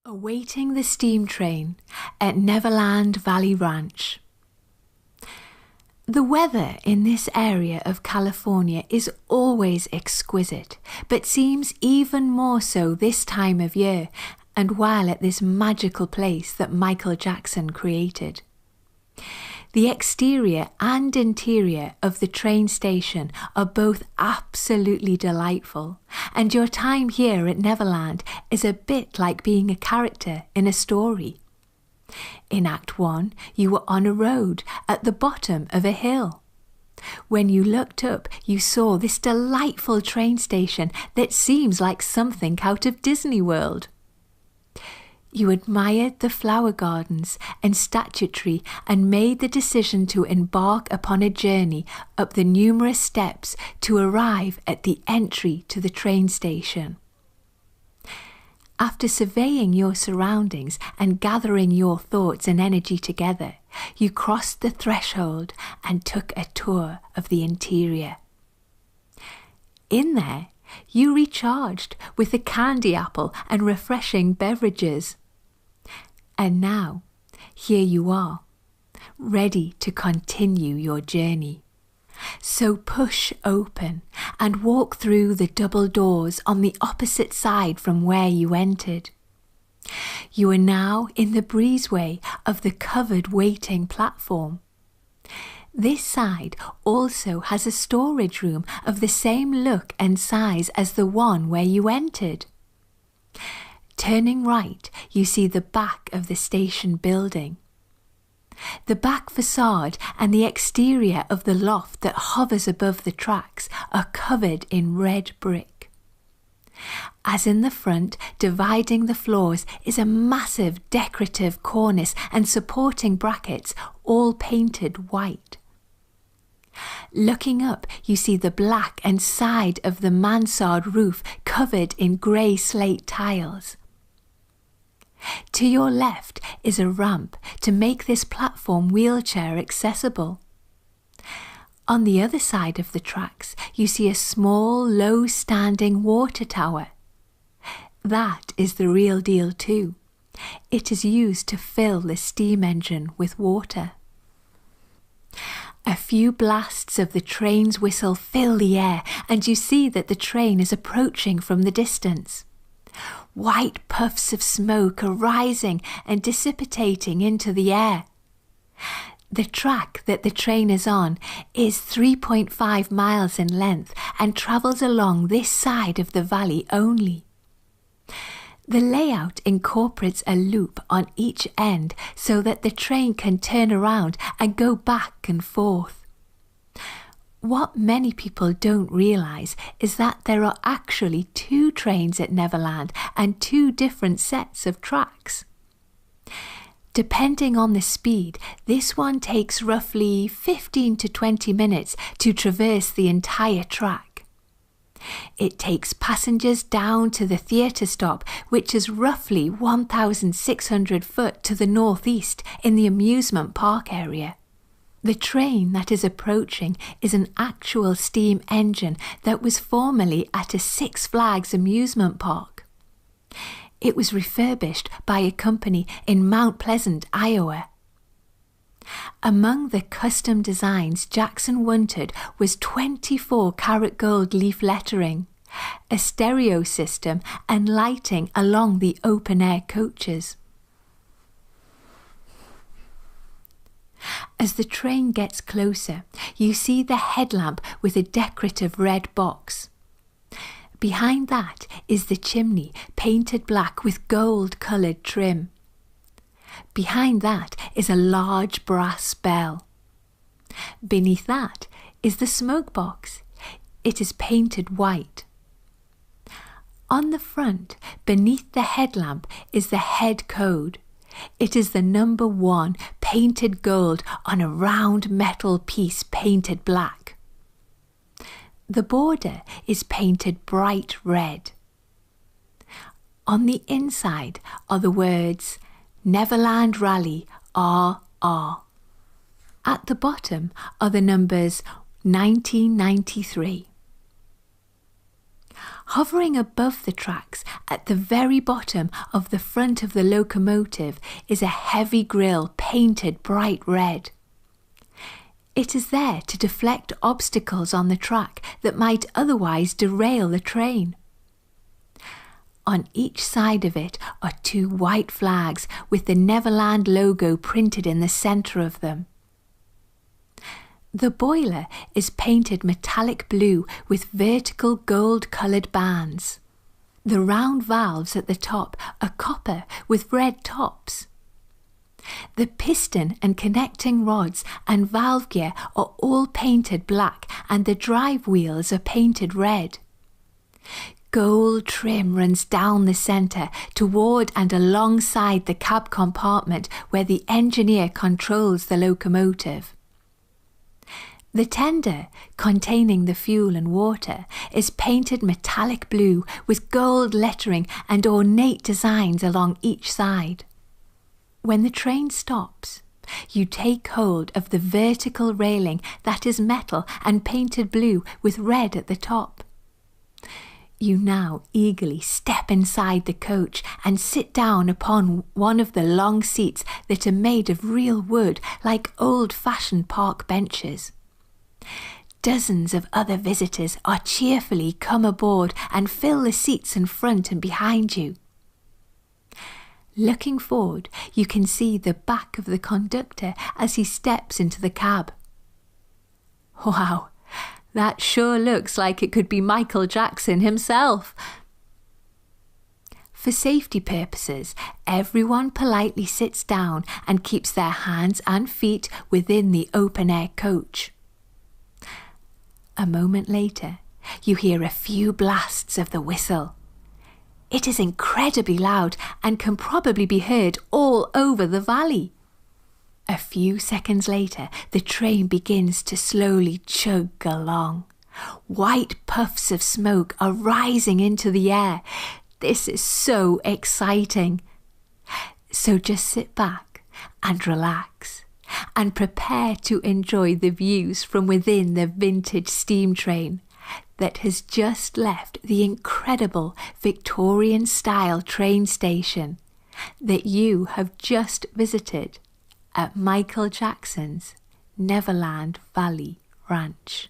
Awaiting the steam train at Neverland Valley Ranch. The weather in this area of California is always exquisite, but seems even more so this time of year and while at this magical place that Michael Jackson created. The exterior and interior of the train station are both absolutely delightful, and your time here at Neverland is a bit like being a character in a story. In Act 1, you were on a road at the bottom of a hill. When you looked up, you saw this delightful train station that seems like something out of Disney World. You admired the flower gardens and statuary and made the decision to embark upon a journey up the numerous steps to arrive at the entry to the train station. After surveying your surroundings and gathering your thoughts and energy together, you crossed the threshold and took a tour of the interior. In there, you recharged with a candy apple and refreshing beverages. And now, here you are, ready to continue your journey. So push open and walk through the double doors on the opposite side from where you entered. You are now in the breezeway of the covered waiting platform. This side also has a storage room of the same look and size as the one where you entered. Turning right, you see the back of the station building. The back facade and the exterior of the loft that hovers above the tracks are covered in red brick. As in the front, dividing the floors is a massive decorative cornice and supporting brackets, all painted white. Looking up, you see the black and side of the mansard roof covered in grey slate tiles. To your left is a ramp to make this platform wheelchair accessible. On the other side of the tracks, you see a small, low-standing water tower. That is the real deal too. It is used to fill the steam engine with water. A few blasts of the train's whistle fill the air, and you see that the train is approaching from the distance. White puffs of smoke are rising and dissipating into the air. The track that the train is on is 3.5 miles in length and travels along this side of the valley only. The layout incorporates a loop on each end so that the train can turn around and go back and forth. What many people don't realise is that there are actually two trains at Neverland and two different sets of tracks. Depending on the speed, this one takes roughly 15 to 20 minutes to traverse the entire track. It takes passengers down to the theatre stop, which is roughly 1,600 foot to the northeast in the amusement park area. The train that is approaching is an actual steam engine that was formerly at a Six Flags amusement park. It was refurbished by a company in Mount Pleasant, Iowa. Among the custom designs Jackson wanted was 24-karat gold leaf lettering, a stereo system and lighting along the open-air coaches. As the train gets closer, you see the headlamp with a decorative red box. Behind that is the chimney, painted black with gold-coloured trim. Behind that is a large brass bell. Beneath that is the smoke box. It is painted white. On the front, beneath the headlamp, is the head code. It is the number 1 painted gold on a round metal piece painted black. The border is painted bright red. On the inside are the words Neverland Valley RR. At the bottom are the numbers 1993. Hovering above the tracks At the very bottom of the front of the locomotive is a heavy grille painted bright red. It is there to deflect obstacles on the track that might otherwise derail the train. On each side of it are 2 white flags with the Neverland logo printed in the centre of them. The boiler is painted metallic blue with vertical gold-coloured bands. The round valves at the top are copper with red tops. The piston and connecting rods and valve gear are all painted black, and the drive wheels are painted red. Gold trim runs down the centre toward and alongside the cab compartment where the engineer controls the locomotive. The tender, containing the fuel and water, is painted metallic blue with gold lettering and ornate designs along each side. When the train stops, you take hold of the vertical railing that is metal and painted blue with red at the top. You now eagerly step inside the coach and sit down upon one of the long seats that are made of real wood like old-fashioned park benches. Dozens of other visitors are cheerfully come aboard and fill the seats in front and behind you. Looking forward, you can see the back of the conductor as he steps into the cab. Wow, that sure looks like it could be Michael Jackson himself. For safety purposes, everyone politely sits down and keeps their hands and feet within the open-air coach. A moment later, you hear a few blasts of the whistle. It is incredibly loud and can probably be heard all over the valley. A few seconds later, the train begins to slowly chug along. White puffs of smoke are rising into the air. This is so exciting. So just sit back and relax and prepare to enjoy the views from within the vintage steam train that has just left the incredible Victorian-style train station that you have just visited at Michael Jackson's Neverland Valley Ranch.